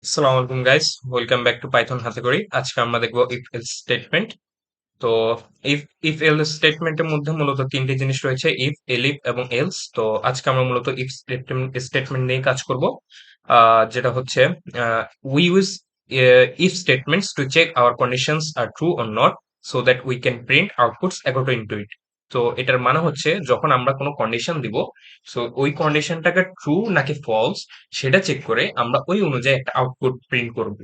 আসসালামু আলাইকুম guys, welcome back to Python হাতে করি। আজকে আমরা দেখবো ইফ এলস স্টেটমেন্ট। তো ইফ ইফ এলস স্টেটমেন্টের মধ্যে মূলত তিনটি জিনিস রয়েছে, ইফ, এলিফ এবং এলস। তো আজকে আমরা মূলত ইফ স্টেটমেন্ট নিয়ে কাজ করব, যেটা হচ্ছে we use if statements to check our conditions are true or not, so that we can print outputs according to it. তো এটার মানে হচ্ছে যখন আমরা কোনো কন্ডিশন দিব, সো ওই কন্ডিশনটাকে ট্রু নাকি ফলস সেটা চেক করে আমরা ওই অনুযায়ী একটা আউটপুট প্রিন্ট করব।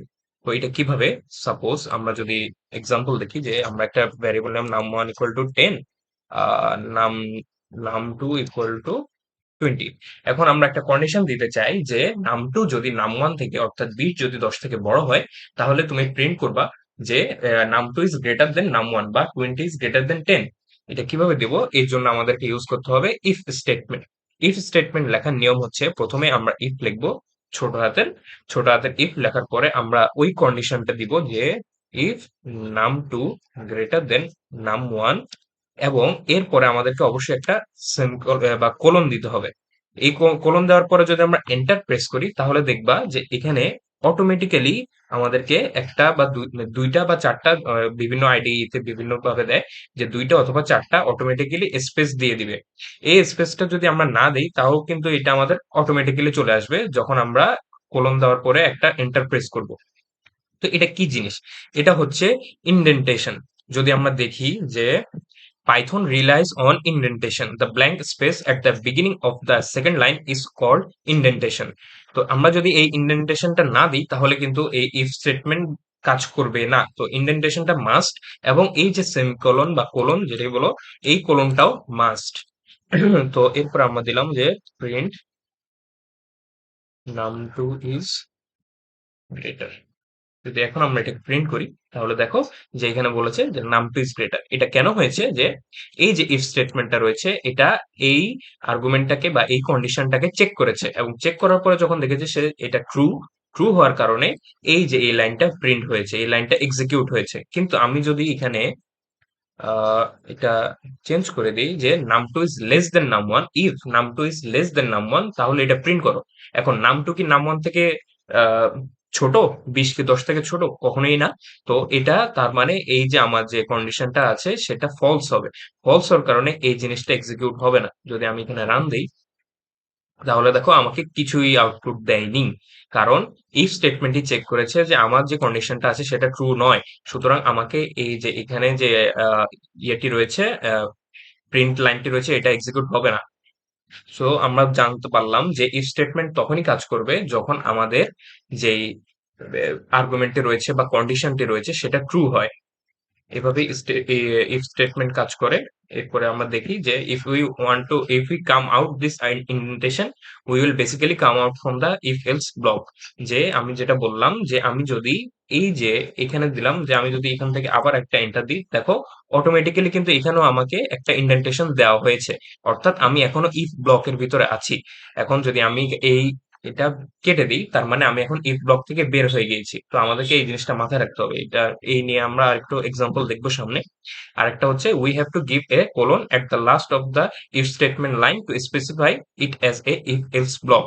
তো এটা কিভাবে? সাপোজ আমরা যদি এক্সাম্পল দেখি যে আমরা একটা ভ্যারিয়েবল নাম 1 ইকুয়াল টু 10, নাম নাম 2 ইকুয়াল টু 20। এখন আমরা একটা কন্ডিশন দিতে চাই যে নাম 2 যদি নাম 1 থেকে, অর্থাৎ 20 যদি 10 থেকে বড় হয়, তাহলে তুমি প্রিন্ট করবা যে নাম 2 ইজ গ্রেটার দেন নাম 1 বা 20 ইজ গ্রেটার দেন 10। এটা কিভাবে দেব? এর জন্য আমাদেরকে ইউজ করতে হবে ইফ স্টেটমেন্ট। ইফ স্টেটমেন্ট লেখার নিয়ম হচ্ছে, প্রথমে আমরা ইফ লিখবো, ছোট হাতের ছোট হাতের ইফ লেখার পরে আমরা ওই কন্ডিশনটা দিব যে ইফ নাম 2 গ্রেটার দেন নাম 1, এবং এরপরে আমাদেরকে অবশ্যই একটা সেমিকোলন বা কোলন দিতে হবে। এই কোলন দেওয়ার পরে যদি আমরা এন্টার প্রেস করি, তাহলে দেখবা যে এখানে অটোমেটিক্যালি আমাদেরকে একটা বা দুইটা বা চারটা, বিভিন্ন আইডি তে বিভিন্ন ভাবে দেয় যে দুইটা অথবা চারটা অটোমেটিক্যালি স্পেস দিয়ে দিবে। এই স্পেসটা যদি আমরা না দিই, তাও কিন্তু এটা আমাদের অটোমেটিক্যালি চলে আসবে যখন আমরা কোলন দেওয়ার পরে একটা এন্টার প্রেস করব। তো এটা কি জিনিস? এটা হচ্ছে ইনডেন্টেশন। যদি আমরা দেখি যে Python relies on indentation. The blank space at the beginning of the second line is called indentation. তো আমরা যদি এই ইনডেন্টেশনটা না দিই, তাহলে কিন্তু এই ইফ স্টেটমেন্ট কাজ করবে না। তো ইনডেন্টেশনটা মাস্ট, এবং এই যে সেমিকোলন বা কোলন যেটাই বলো, এই কোলনটাও মাস্ট। তো এরপর আমরা দিলাম যে প্রিন্ট নাম 2 ইজ গ্রেটার। যদি এখন আমরা এটা প্রিন্ট করি, তাহলে দেখো যে এখানে বলেছে যে নাম 2 ইজ গ্রেটার। এটা কেন হয়েছে? যে এই যে ইফ স্টেটমেন্টটা রয়েছে, এটা এই আর্গুমেন্টটাকে বা এই কন্ডিশনটাকে চেক করেছে, এবং চেক করার পরে যখন দেখেছে সে এটা ট্রু, ট্রু হওয়ার কারণে এই যে এই লাইনটা প্রিন্ট হয়েছে, এই লাইনটা এক্সিকিউট হয়েছে। কিন্তু আমি যদি এখানে আহ এটা চেঞ্জ করে দিই যে নাম 2 ইজ লেস দেন নাম 1, ইফ নাম 2 ইজ লেস দেন নাম 1, তাহলে এটা প্রিন্ট করো। এখন নাম 2 কি নাম 1 থেকে আহ ছোট? 20 কি 10 থেকে ছোট? কখনোই না। তো এটা তার মানে এই যে আমার যে কন্ডিশনটা আছে সেটা ফলস হবে। ফলস হওয়ার কারণে এই জিনিসটা এক্সিকিউট হবে না। যদি আমি এখানে রান দিই, তাহলে দেখো আমাকে কিছুই আউটপুট দেয়নি। কারণ ইফ স্টেটমেন্টই চেক করেছে যে আমার যে কন্ডিশনটা আছে সেটা ট্রু নয়। সুতরাং আমাকে এই যে এখানে যে আহ, ইয়েটি রয়েছে, প্রিন্ট লাইনটি রয়েছে, এটা এক্সিকিউট হবে না। সো আমরা জানতে পারলাম যে ইফ স্টেটমেন্ট তখনই কাজ করবে যখন আমাদের যেই আর্গুমেন্টটি রয়েছে বা কন্ডিশনটি রয়েছে সেটা ট্রু হয়। এভাবেই ইফ স্টেটমেন্ট কাজ করে। এরপরে আমরা দেখি যে if we come out this indentation, we will basically come out from the if else block. যে আমি যেটা বললাম যে আমি যদি এই যে এখানে দিলাম যে আমি যদি এখান থেকে আবার একটা এন্টার দিই, দেখো অটোমেটিক্যালি কিন্তু এখানেও আমাকে একটা ইন্ডেন্টেশন দেওয়া হয়েছে। অর্থাৎ আমি এখনো ইফ ব্লকের ভিতরে আছি। এখন যদি আমি এই এটা কেটে দিই, তার মানে আমি এখন ইফ ব্লক থেকে বের হয়ে গিয়েছি। তো আমাদেরকে এই জিনিসটা মাথায় রাখতে হবে। এটা এই নিয়ে আমরা আরেকটু এক্সাম্পল দেখবো সামনে। আরেকটা হচ্ছে we have to give a colon at the last of the if statement line to specify it as a if else block.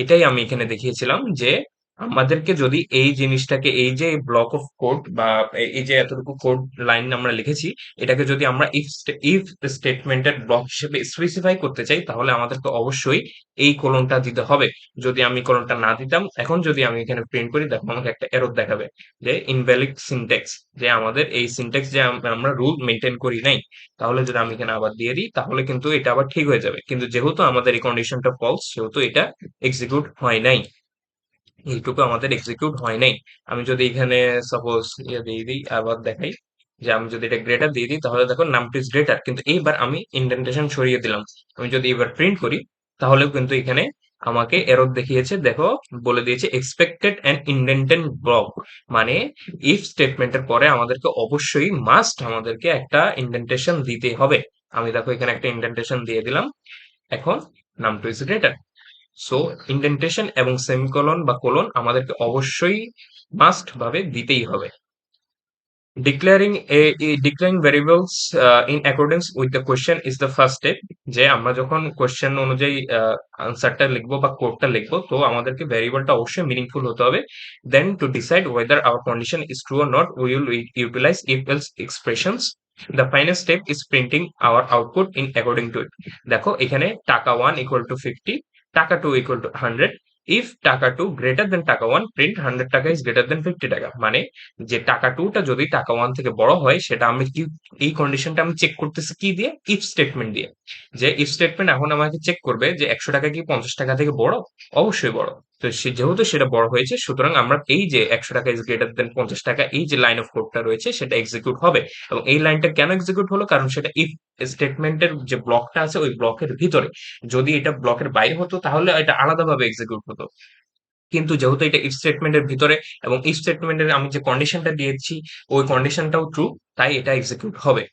এটাই আমি এখানে দেখিয়েছিলাম যে আমাদেরকে যদি এই জিনিসটাকে, এই যে ব্লক অফ কোড বা এই যে এতটুকু কোড লাইন আমরা লিখেছি, এটাকে যদি আমরা ইফ স্টেটমেন্টের ব্লক হিসেবে স্পেসিফাই করতে চাই, তাহলে আমাদেরকে অবশ্যই এই কোলনটা দিতে হবে। যদি আমি কোলনটা না দিতাম, এখন যদি আমি এখানে প্রিন্ট করি, দেখো আমাকে একটা এরর দেখাবে যে ইনভ্যালিড সিনট্যাক্স, যে আমাদের এই সিনট্যাক্স যে আমরা রুল মেনটেন করি নাই। তাহলে যদি আমি এখানে আবার দিয়ে দিই, তাহলে কিন্তু এটা আবার ঠিক হয়ে যাবে। কিন্তু যেহেতু আমাদের এই কন্ডিশনটা ফলস, সেহেতু এটা এক্সিকিউট হয় নাই। এইটুকু আমাদের এক্সিকিউট হয় নাই। আমি যদি এখানে সাপোজ ইয়ে দিয়ে দিই, আবার দেখাই যে আমি যদি এটা গ্রেটার দিয়ে দিই, তাহলে দেখো নাম 2 ইজ গ্রেটার, কিন্তু এইবার আমি ইন্ডেন্টেশন সরিয়ে দিলাম। আমি যদি এবার প্রিন্ট করি, তাহলেও কিন্তু এখানে আমাকে এরর দেখিয়েছে। দেখো বলে দিয়েছে এক্সপেক্টেড অ্যান ইন্ডেন্টেড ব্লক। মানে ইফ স্টেটমেন্টের পরে আমাদেরকে অবশ্যই মাস্ট আমাদেরকে একটা ইন্ডেন্টেশন দিতে হবে। আমি দেখো এখানে একটা ইন্ডেন্টেশন দিয়ে দিলাম। এখন নাম 2 ইজ গ্রেটার। সো ইন্ডেন্টেশন এবং সেমিকোলন বা কোলন আমাদেরকে অবশ্যই মাস্ট ভাবে দিতেই হবে। Declaring variables in accordance with the question is the first step. যে আমরা যখন কোশ্চেন অনুযায়ী আনসারটা লিখবো বা কোডটা লিখবো, তো আমাদেরকে ভ্যারিয়েবলটা অবশ্যই মিনিংফুল হতে হবে। Then to decide whether our condition is true or not, we will utilize if else expressions. The final step is printing our output in according to it. দেখো এখানে টাকা 1 equal to 50, টাকা 2 equal to 100. if টাকা 2 greater than টাকা 1, print 100 টাকা is greater than 50 টাকা। মানে যে টাকা 2 টা যদি টাকা 1 থেকে বড় হয়, সেটা আমি কি, এই কন্ডিশনটা আমি চেক করতেছি কি দিয়ে? ইফ স্টেটমেন্ট দিয়ে। যে ইফ স্টেটমেন্ট এখন আমাকে চেক করবে যে 100 টাকা কি 50 টাকা থেকে বড়? অবশ্যই বড়। তো যেহেতু সেটা বড় হয়েছে, সুতরাং আমরা এই যে 100 টাকা ইজ গ্রেটার দেন 50 টাকা, এই যে লাইন অফ কোডটা রয়েছে সেটা এক্সিকিউট হবে। এবং এই লাইনটা কেন এক্সিকিউট হলো? কারণ সেটা ইফ স্টেটমেন্টের যে ব্লকটা আছে ওই ব্লকের ভিতরে। যদি এটা ব্লকের বাইরে হতো তাহলে এটা আলাদাভাবে এক্সিকিউট হতো। কিন্তু যেহেতু এটা ইফ স্টেটমেন্টের ভিতরে এবং ইফ স্টেটমেন্টের আমি যে কন্ডিশনটা দিয়েছি ওই কন্ডিশনটাও ট্রু, তাই এটা এক্সিকিউট হবে।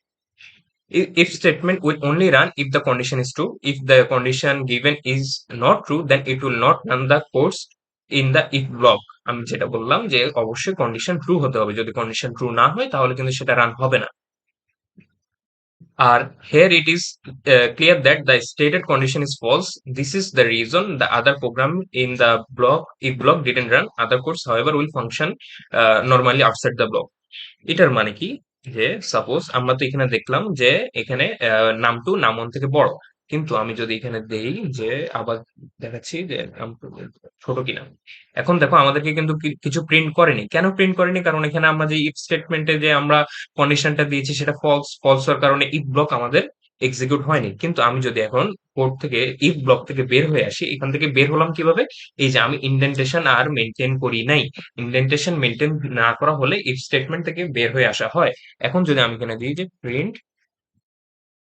If statement will only run if the condition is true. If the condition given is not true, then it will not run the codes in the if block. আমি যেটা বললাম যে অবশ্যই কন্ডিশন ট্রু হতে হবে। যদি condition true না হয় তাহলে কিন্তু সেটা রান হবে না। আর here it is clear that the stated condition is false. This is the reason the other program in the block if block didn't run. Other codes, however, will function normally outside the block. এটার মানে কি? যে suppose আমরা তো এখানে দেখলাম যে এখানে নাম টু নাম ওয়ান থেকে বড়। কিন্তু আমি যদি এখানে দেই যে আবার দেখাচ্ছি যে নাম টু ছোট কিনা। এখন দেখো আমাদেরকে কিন্তু কিছু প্রিন্ট করেনি। কেন প্রিন্ট করেনি? কারণ এখানে আমরা যে ইফ স্টেটমেন্টে যে আমরা কন্ডিশনটা দিয়েছি সেটা ফলস। ফলস হওয়ার কারণে ইফ ব্লক আমাদের এক্সিকিউট হয়নি। কিন্তু আমি যদি এখন কোড থেকে ইফ ব্লক থেকে বের হয়ে আসি, এখান থেকে বের হলাম কিভাবে? এই যে আমি ইনডেন্টেশন আর মেনটেন করি নাই। ইনডেন্টেশন মেনটেন না করা হলে ইফ স্টেটমেন্ট থেকে বের হয়ে আসা হয়। এখন যদি আমি এখানে দিই যে print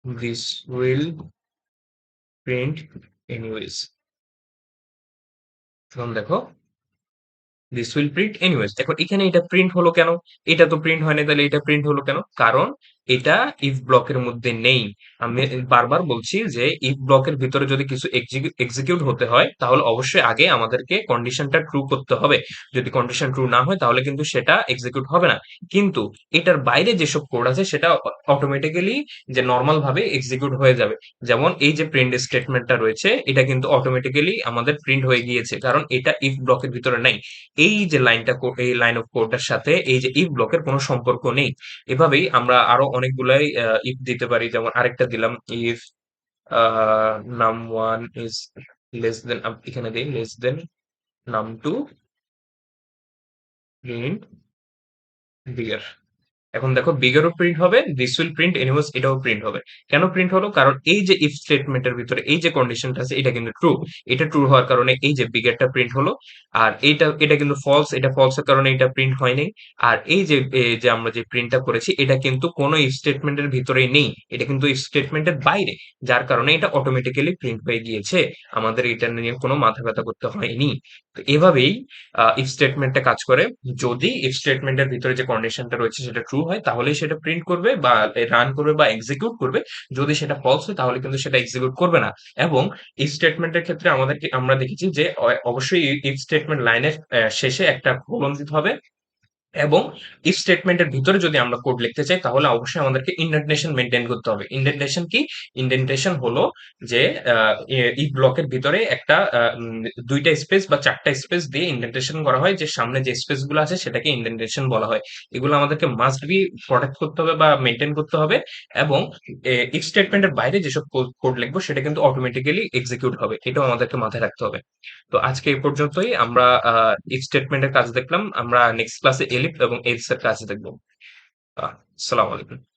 this will print anyways, এখন দেখো দিস উইল প্রিন্ট এনিওয়েজ। এখন এখানে এটা প্রিন্ট হলো কেন? এটা তো প্রিন্ট হয় না, তাহলে এটা প্রিন্ট হলো কেন? কারণ এটা ইফ ব্লকের মধ্যে নেই। আমি বারবার বলছি যে ইফ ব্লকের ভিতরে যদি কিছু এক্সিকিউট হতে হয় তাহলে অবশ্যই আগে আমাদেরকে কন্ডিশনটা ট্রু করতে হবে। যদি কন্ডিশন ট্রু না হয় তাহলে কিন্তু সেটা এক্সিকিউট হবে না। কিন্তু এটার বাইরে যেসব কোড আছে সেটা অটোমেটিক্যালি যে নর্মাল ভাবে এক্সিকিউট হয়ে যাবে। যেমন এই যে প্রিন্ট স্টেটমেন্টটা রয়েছে এটা কিন্তু অটোমেটিক্যালি আমাদের প্রিন্ট হয়ে গিয়েছে, কারণ এটা ইফ ব্লকের ভিতরে নাই। এই যে লাইনটা, এই লাইন অফ কোডটার সাথে এই যে ইফ ব্লকের কোনো সম্পর্ক নেই। এভাবেই আমরা আরো অনেকগুলাই ইফ দিতে পারি। যেমন আরেকটা দিলাম, ইফ নাম ওয়ান ইজ লেস দেন, এখানে দিই লেস দেন নাম টু, প্রিন্ট বিগার। এখন দেখো বিগেরও প্রিন্ট হবে, দিস উইল প্রিন্ট এনিওয়েজ এটাও প্রিন্ট হবে। কেন প্রিন্ট হলো? কারণ এই যে ইফ স্টেটমেন্টের ভিতরে এই যে কন্ডিশনটা আছে এটা কিন্তু ট্রু। এটা ট্রু হওয়ার কারণে এই যে বিগেরটা প্রিন্ট হলো। আর এটা কিন্তু ফলস, এটা ফলস এর কারণে এটা প্রিন্ট হয়নি। আর এই যে যে আমরা যে প্রিন্টটা করেছি এটা কিন্তু কোনো ইফ স্টেটমেন্টের ভিতরে নেই, এটা কিন্তু ইফ স্টেটমেন্টের বাইরে। যার কারণে এটা অটোমেটিক্যালি প্রিন্ট হয়ে গিয়েছে। আমাদের এটা নিয়ে কোনো মাথা ব্যথা করতে হয়নি। তো এভাবেই ইফ স্টেটমেন্টটা কাজ করে। যদি ইফ স্টেটমেন্টের ভিতরে যে কন্ডিশনটা রয়েছে সেটা ট্রু হয় তাহলেই সেটা প্রিন্ট করবে বা রান করবে বা এক্সিকিউট করবে। যদি সেটা ফলস হয় তাহলে কিন্তু সেটা এক্সিকিউট করবে না। এবং ইফ স্টেটমেন্টের ক্ষেত্রে আমরা দেখেছি যে অবশ্যই ইফ স্টেটমেন্ট লাইনের শেষে একটা কোলন দিতে হবে। এবং ইফ স্টেটমেন্টের ভিতরে যদি আমরা কোড লিখতে চাই তাহলে অবশ্যই আমাদেরকে ইন্ডেন্টেশন মেনটেন করতে হবে। ইন্ডেন্টেশন কি? ইন্ডেন্টেশন হলো যে ইফ ব্লকের ভিতরে একটা দুইটা স্পেস বা চারটা স্পেস দিয়ে ইন্ডেন্টেশন করা হয়, যে সামনে যে স্পেস গুলো আছে সেটাকে ইন্ডেন্টেশন বলা হয়। এগুলো আমাদেরকে মাস্ট বি প্রোটেক্ট করতে হবে বা মেনটেন করতে হবে। এবং ইফ স্টেটমেন্টের বাইরে যেসব কোড লিখবো সেটা কিন্তু অটোমেটিক্যালি এক্সিকিউট হবে, এটাও আমাদেরকে মাথায় রাখতে হবে। তো আজকে এই পর্যন্তই। আমরা ইফ স্টেটমেন্টের কাজ দেখলাম। আমরা নেক্সট ক্লাসে এলিফ এবং এলস এর কাজ দেখবো। আসসালামু আলাইকুম।